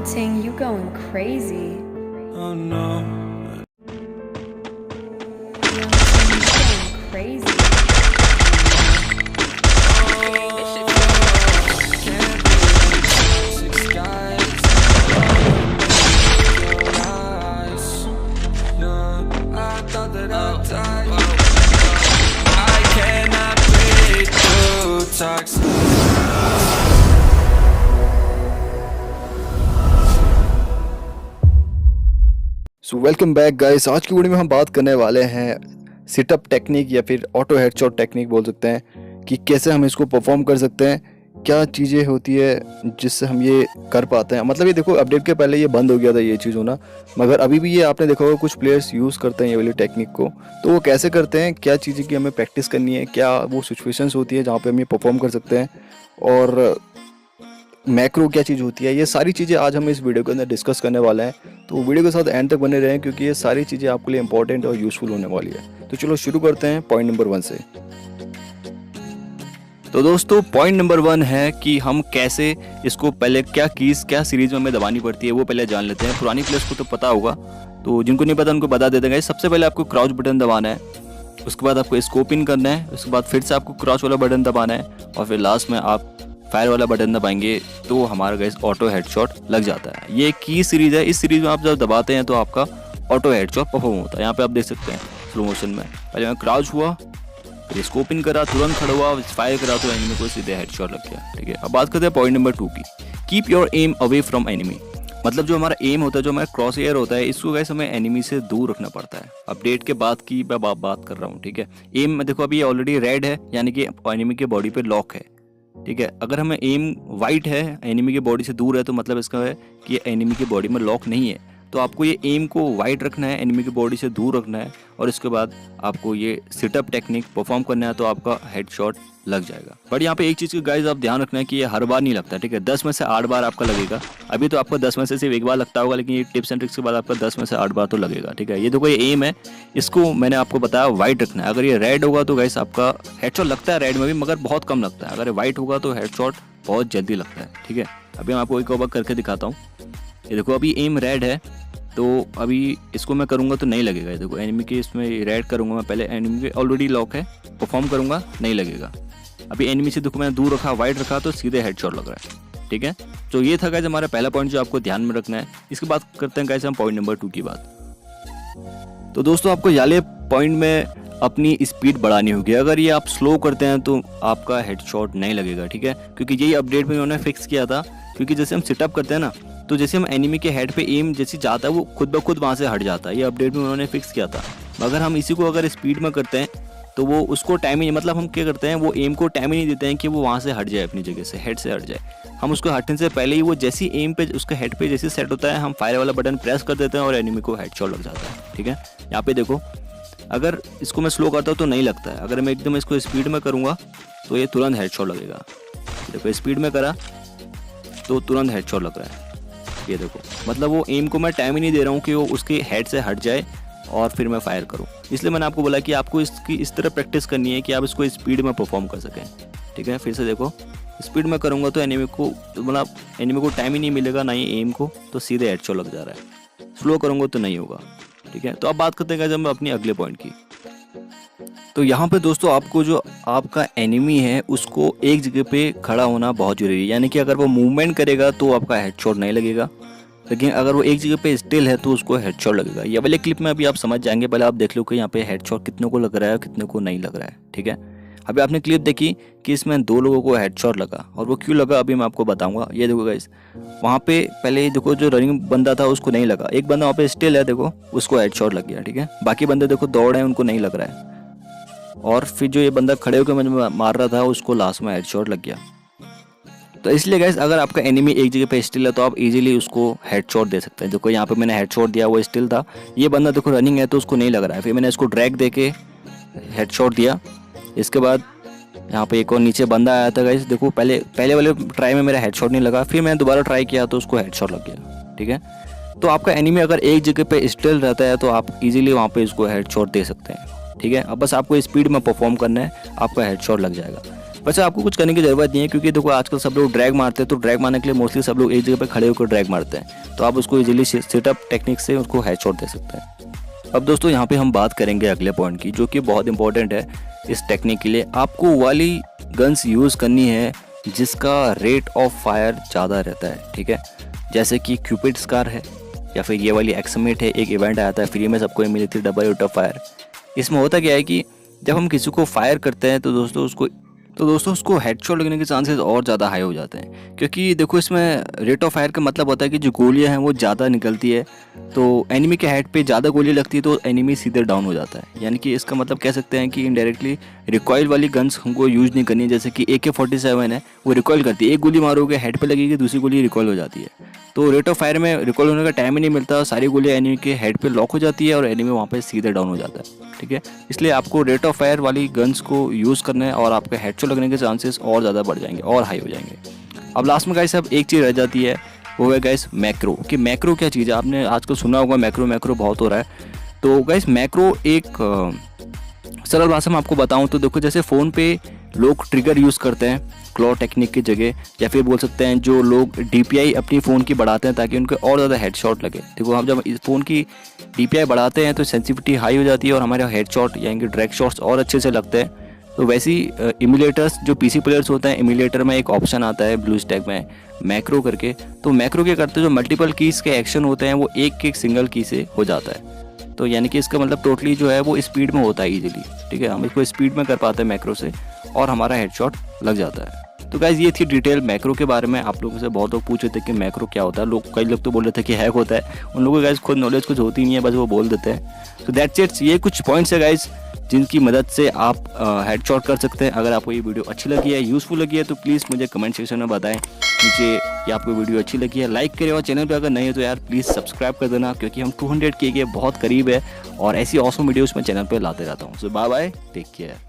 Ting, you going crazy. Oh no. Young Ting, you going crazy. So welcome back guys. आज की video में हम बात करने वाले हैं सिटअप टेक्निक या फिर ऑटो हेडशॉट टेक्निक बोल सकते हैं कि कैसे हम इसको परफॉर्म कर सकते हैं, क्या चीज़ें होती है जिससे हम ये कर पाते हैं। मतलब ये देखो, अपडेट के पहले ये बंद हो गया था ये चीज़ होना, मगर अभी भी ये आपने देखा होगा कुछ प्लेयर्स यूज़ करते हैं ये वाली टेक्निक को। तो वो कैसे करते हैं, क्या चीज़ें की हमें प्रैक्टिस करनी है, क्या वो सिचुएशंस होती है जहाँ पर हम ये परफॉर्म कर सकते हैं, और मैक्रो क्या चीज़ होती है, ये सारी चीज़ें आज हम इस वीडियो के अंदर डिस्कस करने वाले हैं। तो वीडियो के साथ एंड तक बने रहें क्योंकि ये सारी चीज़ें आपके लिए इंपॉर्टेंट और यूज़फुल होने वाली है। तो चलो शुरू करते हैं पॉइंट नंबर 1 से। तो दोस्तों पॉइंट नंबर 1 है कि हम कैसे इसको पहले क्या कीज़ क्या सीरीज में हमें दबानी पड़ती है वो पहले जान लेते हैं। पुरानी प्लेयर्स को तो पता होगा, तो जिनको नहीं पता उनको बता देते हैं। सबसे पहले आपको क्रॉच बटन दबाना है, उसके बाद आपको स्कोप इन करना है, उसके बाद फिर से आपको क्रॉच वाला बटन दबाना है, और फिर लास्ट में आप फायर वाला बटन दबाएंगे तो हमारा गाइस ऑटो हेडशॉट लग जाता है। ये की सीरीज है, इस सीरीज में आप जब दबाते हैं तो आपका ऑटो हेडशॉट परफॉर्म होता है। यहाँ पे आप देख सकते हैं स्लो मोशन में, पहले मैं क्राउच हुआ, फिर स्कोप इन करा, तुरंत खड़ा हुआ, फायर करा तो एनिमी को सीधे हेडशॉट लग गया। ठीक है, अब बात करते हैं पॉइंट नंबर 2 की। Keep your am away from enemy. मतलब जो हमारा एम होता है, जो हमारा क्रॉस एयर होता है, इसको गाइस हमें एनिमी से दूर रखना पड़ता है। अपडेट के बाद की मैं बात कर रहा हूँ। ठीक है, एम में देखो अभी ऑलरेडी रेड है, यानी कि एनिमी के बॉडी पे लॉक है। ठीक है, अगर हमें एम वाइट है, एनिमी की बॉडी से दूर है, तो मतलब इसका है कि एनिमी की बॉडी में लॉक नहीं है। तो आपको ये एम को वाइट रखना है, एनिमी की बॉडी से दूर रखना है, और इसके बाद आपको ये सिटअप टेक्निक परफॉर्म करना है, तो आपका हेडशॉट लग जाएगा। बट यहाँ पे एक चीज़ का गाइस आप ध्यान रखना है कि ये हर बार नहीं लगता। ठीक है, 10 में से 8 बार आपका लगेगा। अभी तो आपको 10 में से सिर्फ एक बार लगता होगा, लेकिन ये टिप्स एंड ट्रिक्स के बाद आपका 10 में से 8 बार तो लगेगा। ठीक है, ये देखो ये एम है, इसको मैंने आपको बताया वाइट रखना है। अगर ये रेड होगा तो गाइस आपका हेडशॉट लगता है रेड में भी, मगर बहुत कम लगता है। अगर वाइट होगा तो हेडशॉट बहुत जल्दी लगता है। ठीक है, अभी मैं आपको एक और करके दिखाता हूँ। ये देखो अभी एम रेड है, तो अभी इसको मैं करूँगा तो नहीं लगेगा। देखो एनिमी के इसमें रेड करूँगा मैं, पहले एनिमी के ऑलरेडी लॉक है, परफॉर्म करूँगा नहीं लगेगा। अभी एनिमी से देखो मैंने दूर रखा, वाइट रखा, तो सीधे हेडशॉट लग रहा है। ठीक है, तो ये था गाइस हमारा पहला पॉइंट जो आपको ध्यान में रखना है। इसके बाद करते हैं गाइस हम पॉइंट नंबर 2 की बात। तो दोस्तों आपको याले पॉइंट में अपनी स्पीड बढ़ानी होगी। अगर ये आप स्लो करते हैं तो आपका हेडशॉट नहीं लगेगा। ठीक है, क्योंकि यही अपडेट में उन्होंने फिक्स किया था। क्योंकि जैसे हम सिटअप करते हैं ना, तो जैसे हम एनिमी के हेड पे एम जैसे जाता है वो खुद ब खुद वहाँ से हट जाता है। ये अपडेट में उन्होंने फिक्स किया था। मगर हम इसी को अगर स्पीड में करते हैं तो वो उसको टाइम ही, मतलब हम क्या करते हैं, वो एम को टाइम ही नहीं देते हैं कि वो वहाँ से हट जाए, अपनी जगह से हेड से हट जाए। हम उसको हटने से पहले ही वो जैसी एम पे उसके हेड पे जैसे सेट होता है, हम फायर वाला बटन प्रेस कर देते हैं और एनिमी को हेडशॉट लग जाता है। ठीक है, यहाँ पे देखो अगर इसको मैं स्लो करता हूँ तो नहीं लगता है। अगर मैं एकदम इसको स्पीड में करूँगा तो ये तुरंत हेडशॉट लगेगा। देखो स्पीड में करा तो तुरंत हेडशॉट लग रहा है। ये देखो, मतलब वो एम को मैं टाइम ही नहीं दे रहा हूँ कि वो उसके हेड से हट जाए और फिर मैं फायर करूँ। इसलिए मैंने आपको बोला कि आपको इसकी इस तरह प्रैक्टिस करनी है कि आप इसको स्पीड में परफॉर्म कर सकें। ठीक है, फिर से देखो स्पीड में करूँगा तो एनिमी को, मतलब एनिमी को टाइम ही नहीं मिलेगा, ना ही एम को, तो सीधे हेडशॉट लग जा रहा है। स्लो करूँगा तो नहीं होगा। ठीक है, तो अब बात करते हैं जब मैं अपनी अगले पॉइंट की। तो यहाँ पे दोस्तों आपको जो आपका एनिमी है उसको एक जगह पे खड़ा होना बहुत जरूरी है। यानी कि अगर वो मूवमेंट करेगा तो आपका हेडशॉट नहीं लगेगा, लेकिन अगर वो एक जगह पे स्टिल है तो उसको हेडशॉट लगेगा। ये वाले क्लिप में अभी आप समझ जाएंगे। पहले आप देख लो कि यहाँ पे हेडशॉट कितने को लग रहा है और कितने को नहीं लग रहा है। ठीक है, अभी आपने क्लिप देखी कि इसमें 2 लोगों को हेडशॉट लगा, और वो क्यों लगा अभी मैं आपको बताऊंगा। ये देखो गाइस, वहाँ पे पहले देखो जो रनिंग बंदा था उसको नहीं लगा, एक बंदा वहाँ पे स्टिल है, देखो उसको हेडशॉट लग गया। ठीक है, बाकी बंदे देखो दौड़ है, उनको नहीं लग रहा है। और फिर जो ये बंदा खड़े होकर मुझे मार रहा था उसको लास्ट में हेडशॉट लग गया। तो इसलिए गाइस अगर आपका एनिमी एक जगह पे स्टिल है तो आप इजीली उसको हेडशॉट दे सकते हैं। देखो यहाँ पे मैंने हेडशॉट दिया, वो स्टिल था। ये बंदा देखो रनिंग है तो उसको नहीं लग रहा है, फिर मैंने इसको ड्रैग दे के हेडशॉट दिया। इसके बाद यहाँ पे एक और नीचे बंदा आया था गाइस, देखो पहले वाले ट्राई में मेरा हेडशॉट नहीं लगा, फिर मैंने दोबारा ट्राई किया तो उसको हेडशॉट लग गया। ठीक है, तो आपका एनिमी अगर एक जगह पे स्टिल रहता है तो आप इजीली वहाँ पे इसको हेडशॉट दे सकते हैं। ठीक है, अब बस आपको स्पीड में परफॉर्म करना है, आपका हेडशॉट लग जाएगा। वैसे आपको कुछ करने की ज़रूरत नहीं है, क्योंकि देखो आजकल सब लोग ड्रैग मारते हैं, तो ड्रैग मारने के लिए मोस्टली सब लोग एक जगह पे खड़े होकर ड्रैग मारते हैं, तो आप उसको इजीली सेटअप टेक्निक से उसको हेडशॉट दे सकते हैं। अब दोस्तों यहाँ पे हम बात करेंगे अगले पॉइंट की, जो कि बहुत इंपॉर्टेंट है इस टेक्निक के लिए। आपको वाली गन्स यूज़ करनी है जिसका रेट ऑफ फायर ज़्यादा रहता है, ठीक है। जैसे कि क्यूपिड स्कार है, या फिर ये वाली एक्समेट है, एक इवेंट आया था फ्री में, सबको मिली थी डबल रेट ऑफ फायर। इसमें होता क्या है कि जब हम किसी को फायर करते हैं तो दोस्तों उसको हेडशॉट लगने के चांसेस और ज़्यादा हाई हो जाते हैं, क्योंकि देखो इसमें रेट ऑफ फायर का मतलब होता है कि जो गोलियां हैं वो ज़्यादा निकलती है, तो एनिमी के हेड पे ज़्यादा गोली लगती है तो एनिमी सीधे डाउन हो जाता है। यानी कि इसका मतलब कह सकते हैं कि इनडायरेक्टली रिकॉइल वाली गन्स हमको यूज़ नहीं करनी है। जैसे कि AK-47 है, वो रिकॉइल करती है, एक गोली मारोगे हेड पे लगेगी, दूसरी गोली रिकॉइल हो जाती है, तो रेट ऑफ फायर में रिकॉइल होने का टाइम ही नहीं मिलता, सारी गोलियां एनिमी के हेड पे लॉक हो जाती है और एनिमी वहाँ पे सीधे डाउन हो जाता है, ठीक है। इसलिए आपको रेट ऑफ फायर वाली गन्स को यूज़ करना है और आपके हेडशॉट लगने के चांसेस और ज़्यादा बढ़ जाएंगे और हाई हो जाएंगे। अब लास्ट में गाइस अब एक चीज़ रह जाती है, वो है गाइस मैक्रो। कि मैक्रो क्या चीज़ है, आपने आजकल सुना होगा मैक्रो बहुत हो रहा है। तो गाइस मैक्रो एक सरल भाषा में आपको बताऊं तो देखो, जैसे फ़ोन पे लोग ट्रिगर यूज़ करते हैं क्लॉ टेक्निक की जगह, या फिर बोल सकते हैं जो लोग DPI अपनी फ़ोन की बढ़ाते हैं ताकि उनको और ज़्यादा हेडशॉट लगे। देखो हम जब इस फ़ोन की DPI बढ़ाते हैं तो सेंसिटिविटी हाई हो जाती है और हमारे हेडशॉट यानी कि ड्रैग शॉट्स और अच्छे से लगते हैं। तो वैसे ही इमुलेटर्स जो PC प्लेयर्स होते हैं, इमुलेटर में एक ऑप्शन आता है ब्लू स्टैक में मैक्रो करके। तो मैक्रो क्या करते हैं, जो मल्टीपल कीज़ के एक्शन होते हैं वो एक सिंगल की से हो जाता है। तो यानी कि इसका मतलब टोटली जो है वो स्पीड में होता है इजीली, ठीक है। हम इसको स्पीड में कर पाते हैं मैक्रो से और हमारा हेडशॉट लग जाता है। तो गाइज ये थी डिटेल मैक्रो के बारे में। आप लोगों से बहुत लोग पूछ रहे थे कि मैक्रो क्या होता है, कई लोग तो बोल रहे थे कि हैक होता है। उन लोगों को गाइज खुद नॉलेज कुछ होती नहीं है, बस वो बोल देते हैं। तो दैट्स इट, ये कुछ पॉइंट्स है गाइज जिनकी मदद से आप हेडशॉट कर सकते हैं। अगर आपको ये वीडियो अच्छी लगी है, यूज़फुल लगी है, तो प्लीज़ मुझे कमेंट सेक्शन में बताएं नीचे कि आपको वीडियो अच्छी लगी है। लाइक करें और चैनल पे अगर नहीं है तो यार प्लीज़ सब्सक्राइब कर देना, क्योंकि हम 200 के बहुत करीब है और ऐसी ऑसम वीडियोस मैं चैनल पे लाते रहता हूँ। सो बाय बाय, टेक केयर।